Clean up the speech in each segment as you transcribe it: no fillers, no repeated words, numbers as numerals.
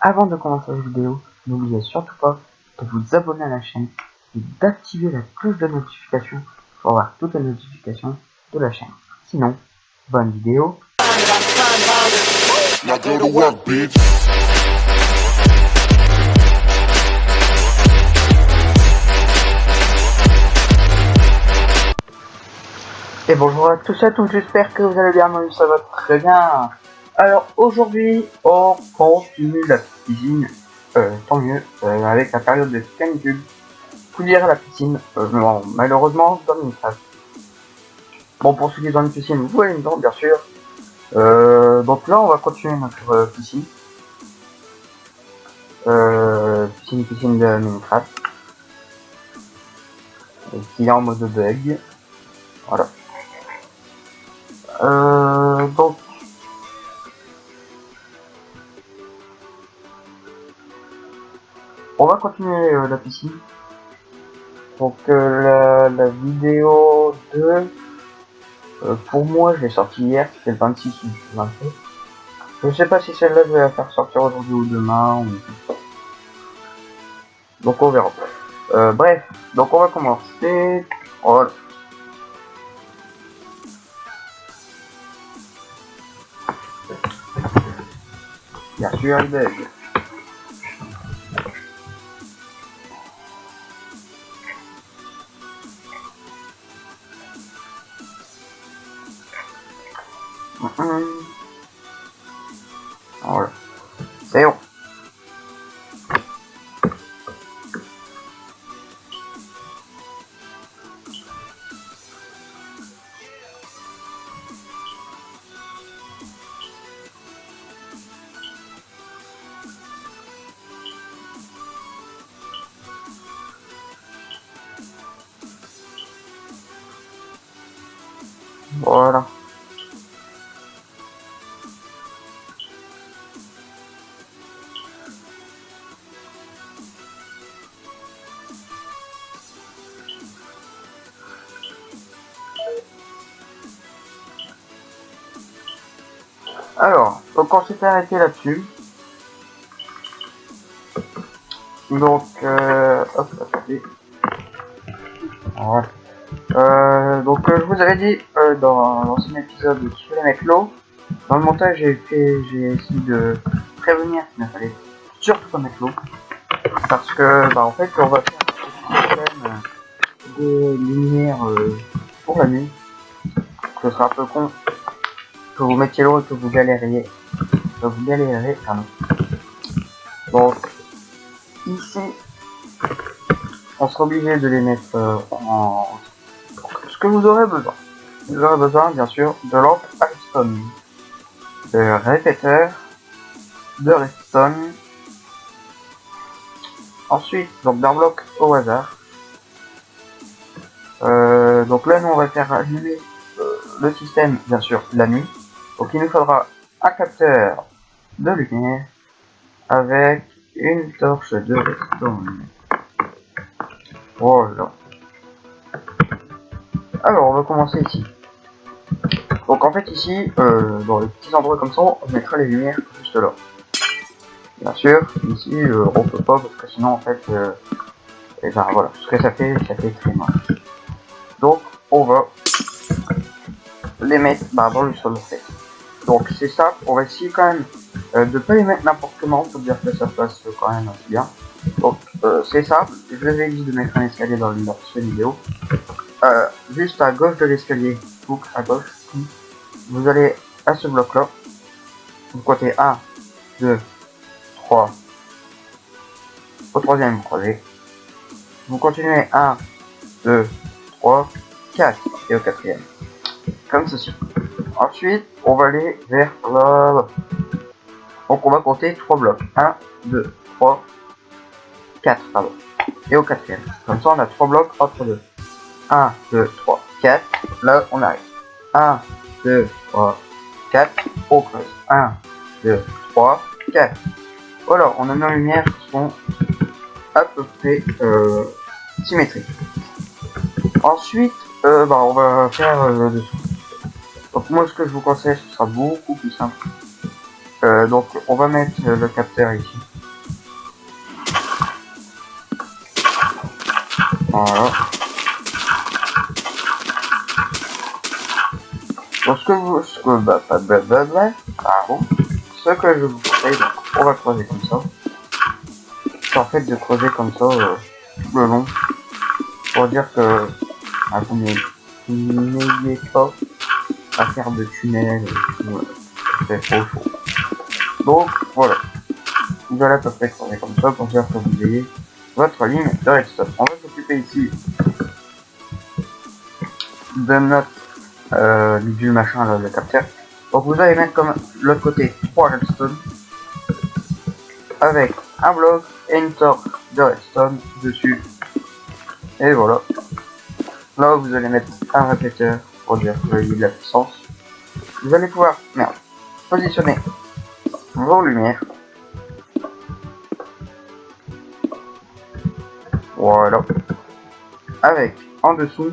Avant de commencer la vidéo, n'oubliez surtout pas de vous abonner à la chaîne et d'activer la cloche de notification pour avoir toutes les notifications de la chaîne. Sinon, bonne vidéo. Now go to work, bitch. Et bonjour à tous et à toutes, j'espère que vous allez bien, moi ça va très bien. Alors aujourd'hui, on continue la piscine, tant mieux, avec la période de canicule. Courir à la piscine, non, malheureusement dans Minecraft. Bon, pour ceux qui sont dans une piscine, vous pouvez une bien sûr. Donc là, on va continuer notre piscine. Piscine de Minecraft. Qui est en mode bug. Voilà. Donc, on va continuer la piscine. Donc, la vidéo 2, pour moi, je l'ai sortie hier, c'était le 26 ou le 27. Je sais pas si celle-là, je vais la faire sortir aujourd'hui ou demain. Donc, on verra. Bref, donc on va commencer. Voilà. Bien sûr, il bug. Voilà. C'est bon. Voilà. Alors, donc on s'était arrêté là-dessus. Donc, hop, attendez. Voilà. Donc, je vous avais dit dans l'ancien épisode qu'il fallait mettre l'eau. Dans le montage, j'ai essayé de prévenir qu'il ne fallait surtout pas mettre l'eau. Parce que, en fait, on va faire un système de lumière pour la nuit. Ce sera un peu con que vous mettiez l'eau et que vous galériez. Pardon. Donc, ici, on sera obligé de les mettre en... Ce que vous aurez besoin. Vous aurez besoin, bien sûr, de lampe à redstone, de répéteurs, de redstone. Ensuite, donc d'un bloc au hasard. Donc là, nous, on va faire allumer le système, bien sûr, la nuit. Donc, il nous faudra un capteur de lumière avec une torche de redstone. Voilà. Alors, on va commencer ici. Donc, en fait, ici, dans les petits endroits comme ça, on mettra les lumières juste là. Bien sûr, ici, on peut pas parce que sinon, en fait, et ben voilà, ce que ça fait très mal. Donc, on va les mettre dans le sol, en fait. Donc, c'est ça, on va essayer quand même de pas les mettre n'importe comment pour dire que ça passe quand même assez bien. Donc, c'est simple, je vous avais dit de mettre un escalier dans cette vidéo. Juste à gauche de l'escalier, donc à gauche, vous allez à ce bloc là, vous comptez 1, 2, 3, au troisième vous croisez, vous continuez 1, 2, 3, 4 et au quatrième, comme ceci. Ensuite, on va aller vers là. Donc on va compter 3 blocs, 1, 2, 3, 4, pardon, et au quatrième. Comme ça on a 3 blocs entre deux. 1, 2, 3, 4, là on arrive. 1, 2, 3, 4, on creuse. 1, 2, 3, 4. Voilà, on a nos lumières qui sont à peu près symétriques. Ensuite, on va faire le dessous. Donc moi ce que je vous conseille, ce sera beaucoup plus simple. Donc on va mettre le capteur ici. Voilà. Donc ce que je vous conseille, donc, on va creuser comme ça. C'est en fait de creuser comme ça tout le long. Pour dire que vous n'ayez pas à faire de tunnels, c'est trop chaud. Donc voilà, vous allez à peu près creuser comme ça pour dire que vous ayez votre ligne de redstone. On va s'occuper ici de notre du machin là, le capteur. Donc vous allez mettre comme l'autre côté 3 redstone avec un bloc et une torche de redstone dessus. Et voilà. Là vous allez mettre un répéteur pour dire qu'il y a de la puissance. Vous allez pouvoir positionner vos lumières. Voilà. Avec en dessous,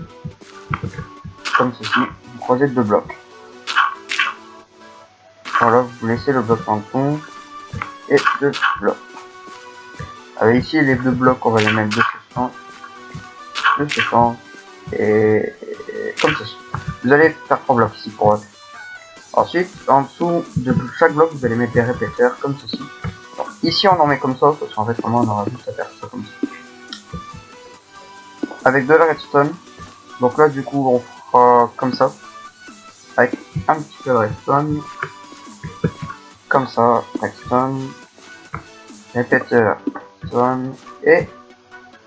comme ceci, vous croisez 2 blocs. Voilà, vous laissez le bloc en dessous et 2 blocs. Avec ici les 2 blocs, on va les mettre de ce sens, et comme ceci. Vous allez faire 3 blocs ici pour eux. Ensuite, en dessous de chaque bloc, vous allez mettre des répéteurs comme ceci. Donc, ici, on en met comme ça, parce qu'en fait, vraiment, on aura juste à faire ça comme ça. Avec de la redstone. Donc là, du coup, on fera comme ça. Avec un petit peu de redstone. Comme ça, redstone. Répéteur, redstone. Et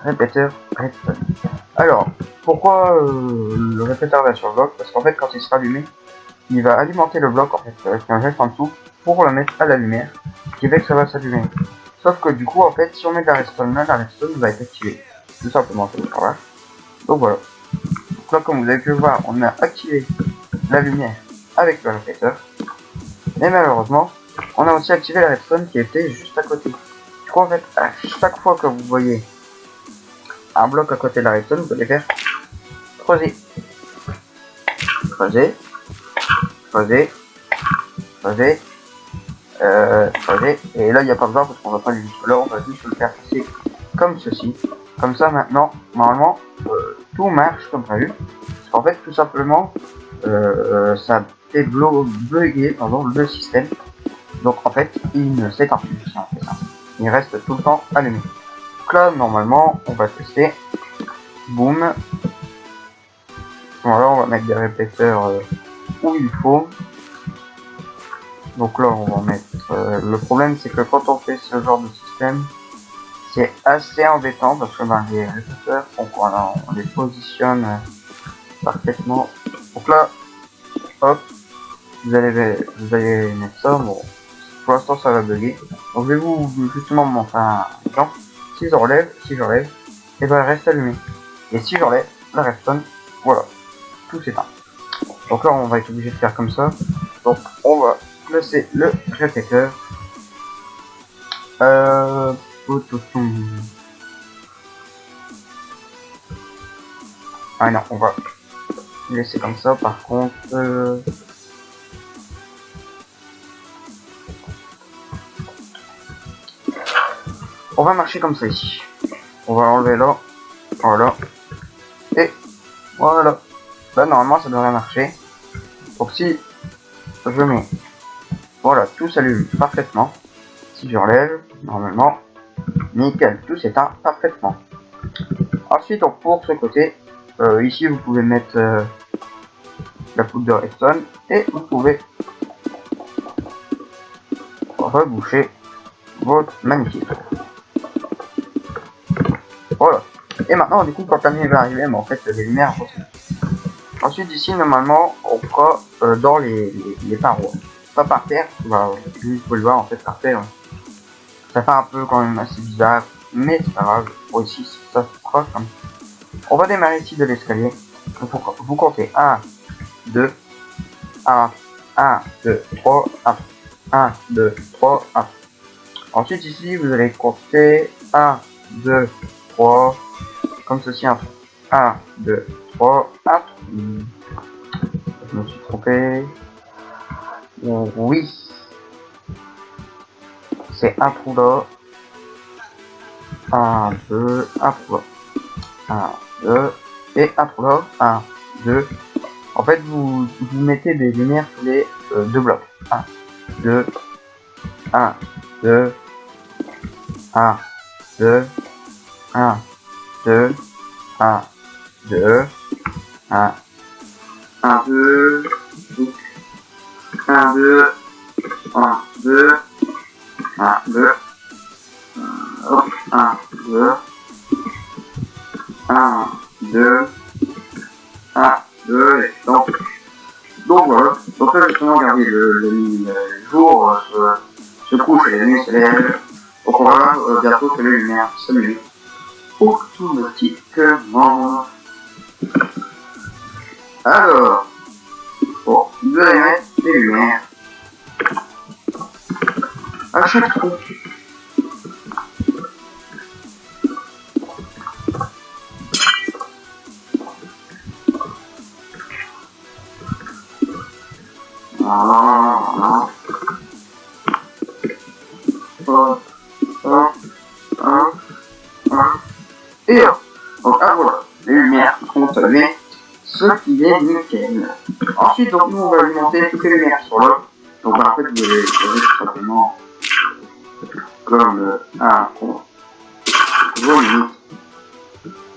répéteur, redstone. Alors, pourquoi le répéteur va sur le bloc? Parce qu'en fait, quand il sera allumé, il va alimenter le bloc en fait, avec un geste en dessous pour le mettre à la lumière, ce qui fait que ça va s'allumer. Sauf que du coup, en fait, si on met de la redstone là, la redstone va être activée. Tout simplement, c'est le travail. Donc voilà. Donc là, comme vous avez pu le voir, on a activé la lumière avec le répéteur. Mais malheureusement, on a aussi activé la redstone qui était juste à côté. Du coup, en fait, à chaque fois que vous voyez un bloc à côté de la redstone, vous allez faire creuser. Creuser. Creuser. Creuser. Creuser. Et là, il n'y a pas besoin parce qu'on va pas lui jusque là, on va juste le faire passer comme ceci. Comme ça, maintenant, normalement, tout marche comme prévu. Parce qu'en fait, tout simplement, ça fait bugger le système. Donc en fait, il ne s'éteint plus si on fait ça. Il reste tout le temps allumé. Donc là, normalement, on va tester. Boum. Voilà, on va mettre des répéteurs où il faut. Donc là, on va mettre... le problème, c'est que quand on fait ce genre de système, c'est assez embêtant parce que ben, les répéteurs, on les positionne parfaitement. Donc là, hop, vous allez mettre ça. Bon, pour l'instant, ça va bugger. Donc je vais vous justement montrer un exemple. Si j'enlève, et ben elle reste allumée. Et si j'enlève la redstone, voilà, tout s'éteint. Donc là, on va être obligé de faire comme ça. Donc on va placer le répéteur. Ah non, on va laisser comme ça. Par contre, on va marcher comme ça ici. On va enlever là, voilà, et voilà. Là normalement ça devrait marcher. Donc si je mets, voilà, tout s'allume parfaitement. Si j'enlève, normalement, nickel, tout s'éteint parfaitement. Ensuite, donc pour ce côté, ici vous pouvez mettre la poudre de redstone et vous pouvez reboucher votre magnifique. Voilà. Et maintenant, du coup, quand la nuit va arriver, mais en fait, les lumières vont. Ensuite, ici, normalement, on fera dans les parois. Pas par terre, bah, vous pouvez le voir, en fait, par terre. Ça fait un peu quand même assez bizarre, mais c'est pas grave. Bon, ici, ça se fera comme ça. On va démarrer ici de l'escalier. Vous comptez 1, 2, 1, 2, 3, 1, 2, 3, 1. Ensuite, ici, vous allez compter 1, 2, 3, comme ceci, 1, 2, 3, 1. Je me suis trompé. Oui. C'est un trou là. 1, 2, un trou là. 1, 2, et un trou là, 1, 2. En fait, vous mettez des lumières sur les deux blocs. 1, 2, 1, 2, 1, 2, 1, 2, 1, 2, 1, 1, 2, 1, 2, 1, 2, 1, 2, 1, 2, 1, 2, 1, 2, et donc voilà. Donc là, justement, regardez, le jour se couche et la nuit se lève. Donc on va bientôt que les lumières s'allument automatiquement. Alors, bon, vous allez mettre des lumières à chaque trou. Voilà. Et donc ah voilà, les lumières sont allumées, ce qui est nickel. Ensuite, donc nous on va alimenter toutes les lumières sur là. Donc en fait vous allez tout simplement comme un volume.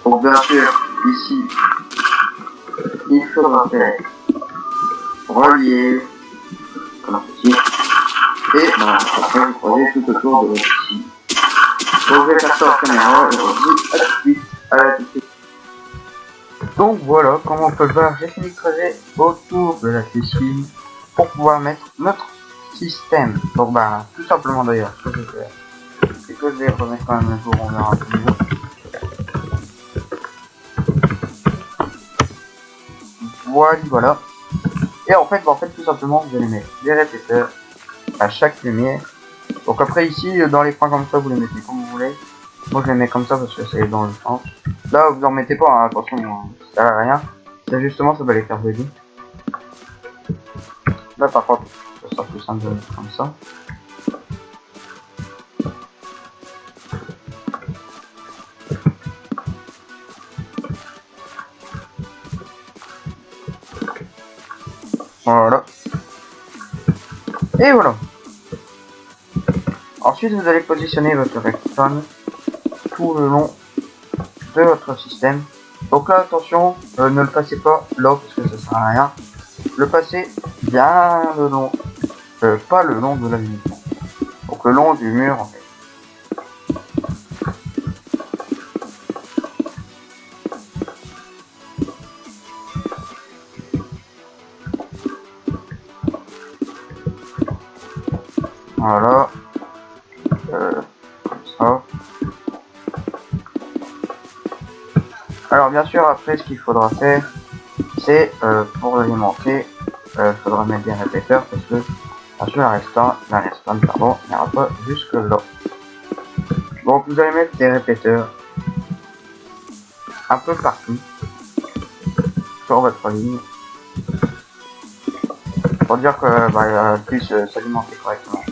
Donc bien sûr, ici, il faudra faire relier comme ceci. Et après vous croisez tout autour de votre ici. Donc je vais faire ça en caméra et on se dit à tout de suite, à la tout de suite. Donc voilà, comme on peut le voir, j'ai fini de creuser autour de la cuisine pour pouvoir mettre notre système. Donc bah tout simplement d'ailleurs, ce que je vais faire, c'est que je vais remettre quand même un jour, on verra un peu mieux. Voilà. Et en fait tout simplement vous allez mettre des répéteurs à chaque lumière. Donc après ici dans les points comme ça vous les mettez comme vous voulez. Moi je les mets comme ça parce que c'est dans le sens. Là vous en mettez pas, hein, attention, ça sert à rien. C'est justement ça va les faire bugger. Là par contre ça sera plus simple de mettre comme ça. Voilà. Et voilà. Ensuite vous allez positionner votre redstone tout le long de votre système. Donc là attention, ne le passez pas là parce que ça sert à rien. Le passez bien le long, pas le long de la ligne. Donc le long du mur en fait. Voilà. Comme ça. Alors bien sûr après ce qu'il faudra faire, c'est pour l'alimenter, il faudra mettre des répéteurs parce que bien sûr la redstone pardon, n'ira pas jusque là. Donc vous allez mettre des répéteurs un peu partout sur votre ligne pour dire que elle puisse s'alimenter correctement.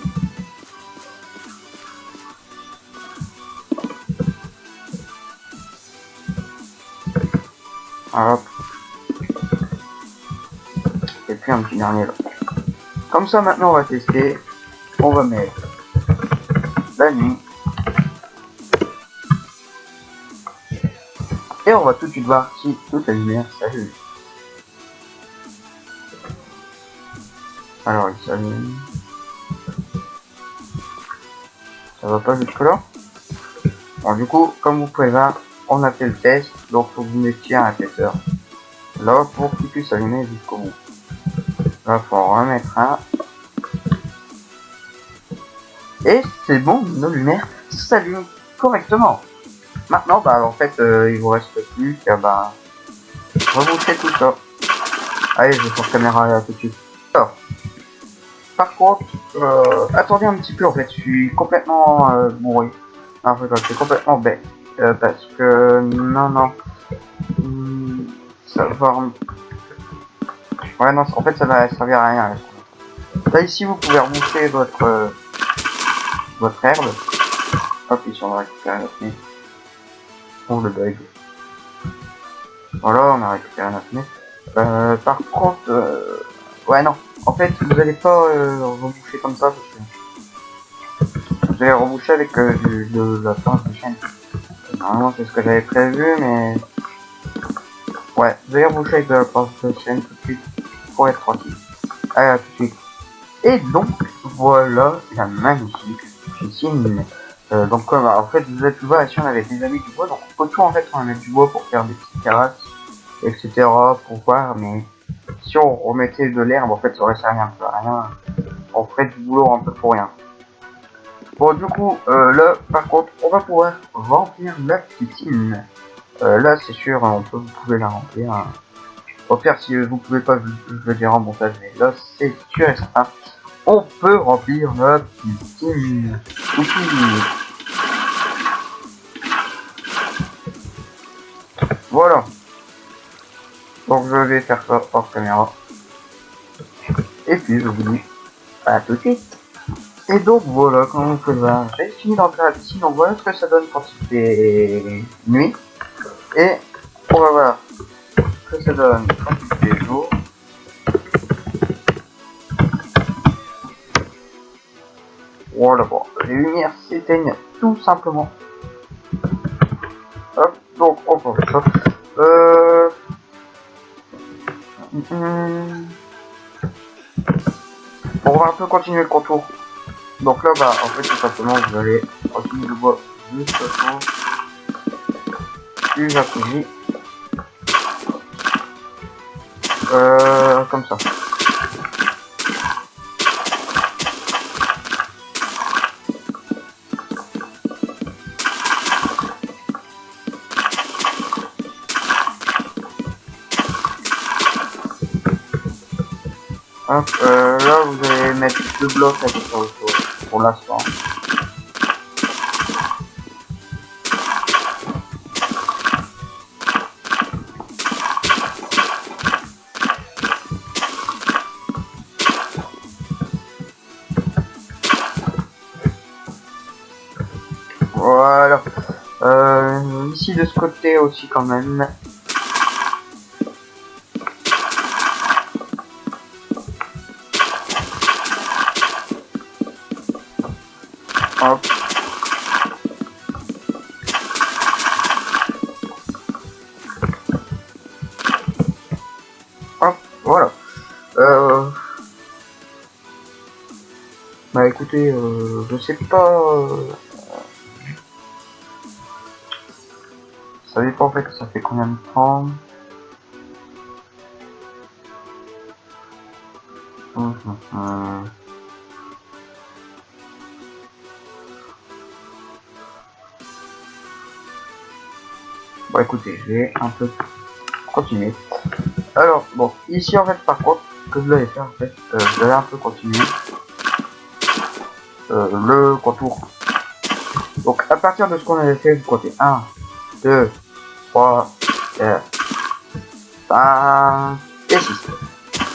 Hop. Et puis un petit dernier là. Comme ça maintenant on va tester. On va mettre la nuit. Et on va tout de suite voir si toute la lumière s'allume. Alors il s'allume. Ça va pas jusque là. Bon du coup comme vous pouvez voir, on a fait le test. Donc faut que vous mettiez un répéteur là pour qu'il puisse s'allumer jusqu'au bout. Là faut en remettre un. Et c'est bon, nos lumières s'allument correctement. Maintenant en fait il vous reste plus qu'à remontrer tout ça. Allez, je vais sur caméra là tout de suite. Alors, par contre, attendez un petit peu en fait, je suis complètement bourré. En fait, je suis complètement bête. Parce que non. Ça va. Ouais non, en fait ça va servir à rien. Là ici vous pouvez remonter votre herbe. Hop, ici on va récupérer la clé. On le bug. Voilà, on a récupéré notre nez. Par contre, ouais non, en fait vous allez pas reboucher comme ça parce que vous allez reboucher avec de la planche de chaîne. Normalement c'est ce que j'avais prévu, mais ouais, vous allez reboucher avec de la planche de chaîne tout de suite pour être tranquille. Allez, à tout de suite. Et donc voilà la magnifique piscine. Donc comme en fait vous êtes voir ici on avait des amis du bois, donc on peut tout en fait on va mettre du bois pour faire des petites terrasses, etc. pour voir, mais si on remettait de l'herbe en fait ça aurait servi un peu à rien, on ferait du boulot un peu pour rien. Bon du coup là par contre on va pouvoir remplir la piscine. Là c'est sûr vous pouvez la remplir. Hein. Au pire si vous pouvez pas je le dirai en montage, mais là c'est sûr et certain. On peut remplir la piscine. Voilà. Donc je vais faire ça hors caméra. Et puis je vous dis à tout de suite. Et donc voilà, comme vous pouvez voir, j'ai fini d'entrer à la piscine. Donc voilà ce que ça donne quand il fait nuit. Et on va voir ce que ça donne quand il fait jour. Voilà, bon, les lumières s'éteignent tout simplement. Hop, donc on va faire ça. On va un peu continuer le contour. Donc là, bah, en fait, tout simplement, vous allez continuer le bois jusqu'au fond du jacuzzi. Comme ça. Hop, là vous allez mettre 2 blocs à peu près autour pour l'instant. Voilà. Ici de ce côté aussi quand même. Hop. Hop, voilà. Bah écoutez, je sais pas. Ça dépend en fait, ça fait combien de temps. Bon écoutez, je vais un peu continuer. Alors, bon, ici en fait par contre, ce que je vais faire en fait, je vais un peu continuer le contour. Donc à partir de ce qu'on avait fait, vous comptez 1, 2, 3, 4, 5 et 6.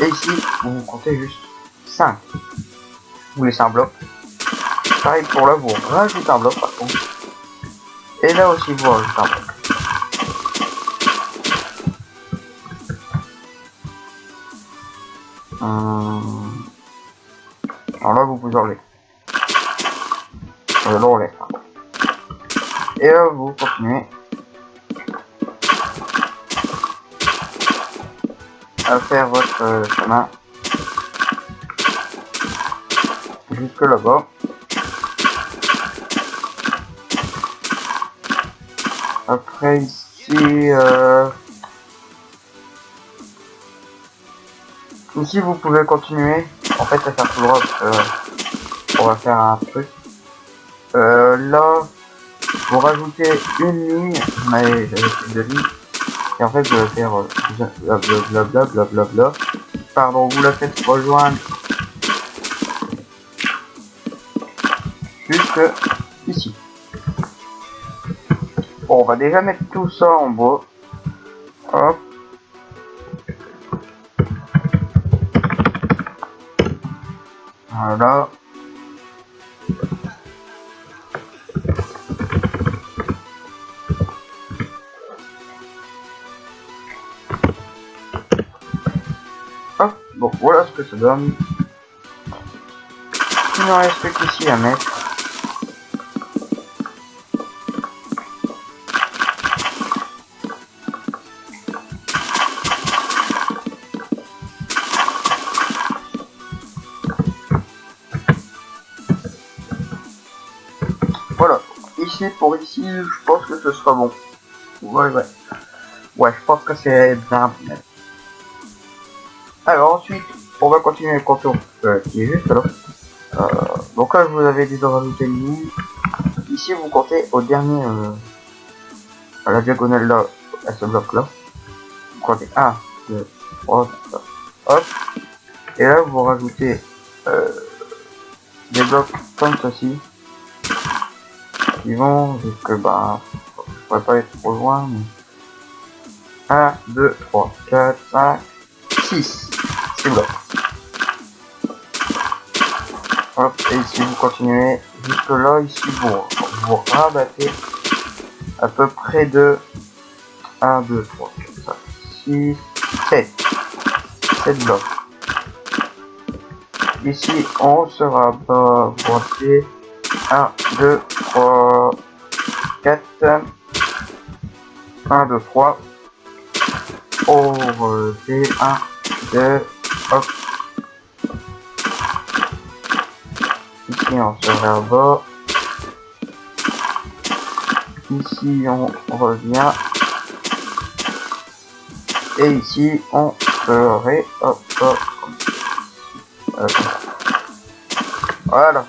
Et ici, vous comptez juste 5. Vous laissez un bloc. Pareil pour là, vous rajoutez un bloc par contre. Et là aussi, vous rajoutez un bloc. Alors là, vous pouvez enlever. Là, on laisse. Et là, vous continuez à faire votre chemin jusque là-bas. Après ici, ici vous pouvez continuer en fait à faire tout droit. On va faire un truc. Là, vous rajoutez une ligne, mais j'avais fait 2 lignes. Et en fait, je vais faire blablabla. Pardon, vous la faites rejoindre jusque ici. Bon, on va déjà mettre tout ça en bois. Hop. Voilà. Donc voilà ce que ça donne. Il ne reste plus qu'ici à mettre. Voilà. Ici, pour ici, je pense que ce sera bon. Ouais, je pense que c'est bien. Alors ensuite, on va continuer le contour qui est juste là. Donc là, je vous avais déjà rajouté une ligne. Ici, vous comptez au dernier, à la diagonale là, à ce bloc là. Vous comptez 1, 2, 3, hop. Et là, vous rajoutez des blocs comme ceci. Qui vont jusque, bah, je pourrais pas être trop loin, mais 1, 2, 3, 4, 5, 6. 6 blocs. Hop, et ici vous continuez jusque là, ici vous rabattez à peu près de 1, 2, 3, 4, 5, 6, 7. 7 blocs. Ici on se rabattait 1, 2, 3, 4, 1, 2, 3. On refait 1, 2, hop. Ici on se rabat. Ici on revient. Et ici on ferait hop hop. Voilà.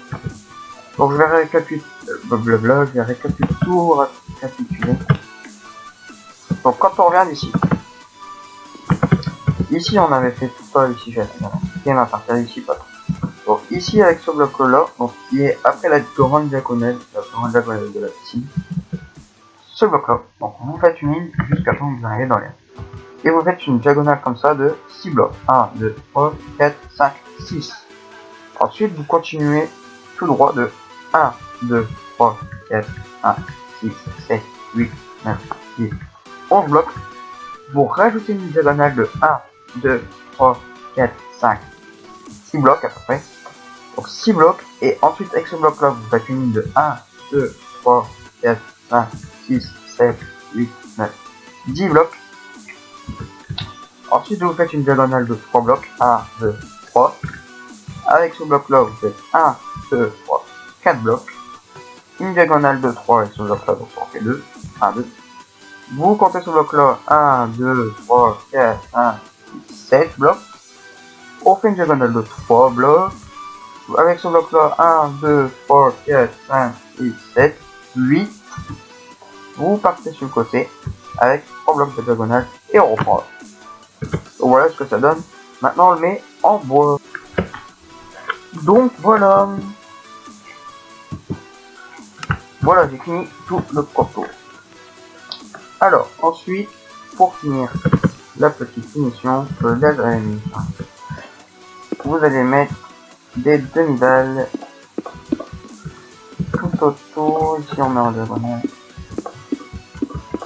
Donc je vais récapituler. Blablabla, je vais récapituler. Donc quand on revient d'ici. Ici on avait fait tout ça ici, j'ai expliqué ma partie ici pas trop. Donc ici avec ce bloc là, donc qui est après la grande diagonale de la piscine. Ce bloc là, donc vous faites une ligne jusqu'à temps que vous arrivez dans l'air. Et vous faites une diagonale comme ça de 6 blocs. 1, 2, 3, 4, 5, 6. Ensuite vous continuez tout droit de 1, 2, 3, 4, 5, 6, 7, 8, 9, 10, 11 blocs. Vous rajoutez une diagonale de 1, 2, 3, 4, 5, 6 blocs à peu près. Donc 6 blocs. Et ensuite avec ce bloc là, vous faites une ligne de 1, 2, 3, 4, 5, 6, 7, 8, 9, 10 blocs. Ensuite vous faites une diagonale de 3 blocs. 1, 2, 3. Avec ce bloc là, vous faites 1, 2, 3, 4 blocs. Une diagonale de 3 avec ce bloc là, donc on fait 2. 1, 2. Vous comptez ce bloc là, 1, 2, 3, 4, 5, 6, 7 blocs. On fait une diagonale de 3 blocs. Avec ce bloc là, 1, 2, 3, 4, 5, 6, 7, 8. Vous partez sur le côté avec 3 blocs de diagonale et on reprend. Donc voilà ce que ça donne. Maintenant on le met en bois. Donc voilà. Voilà, j'ai fini tout le contour. Alors, ensuite, pour finir la petite finition, vous allez mettre des demi-balles tout autour. Ici, on met en diagonale.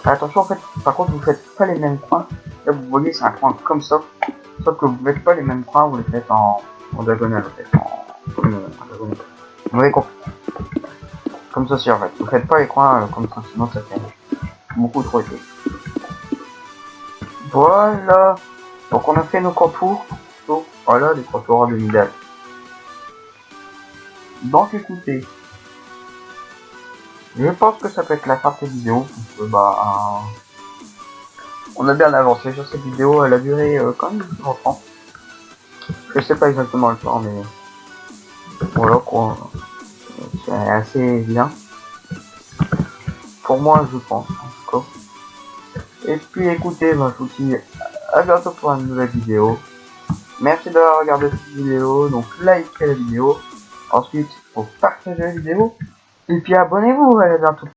Attention, en fait, par contre, vous faites pas les mêmes coins. Là, vous voyez, c'est un coin comme ça. Sauf que vous ne faites pas les mêmes coins, vous les faites en diagonale, en fait. En diagonale. Vous avez compris. Comme ceci, en fait. Vous faites pas les coins comme ça, sinon ça fait beaucoup trop épais. Voilà. Donc on a fait nos contours. Donc voilà les contours en demi-dalle. Donc écoutez, je pense que ça peut être la fin de cette vidéo. Parce que, on a bien avancé sur cette vidéo. Elle a duré quand même longtemps. Je sais pas exactement le temps, mais voilà quoi. C'est assez bien. Pour moi, je pense en tout cas. Et puis écoutez, je vous dis à bientôt pour une nouvelle vidéo. Merci d'avoir regardé cette vidéo, donc likez la vidéo. Ensuite, faut partager la vidéo. Et puis abonnez-vous, à bientôt.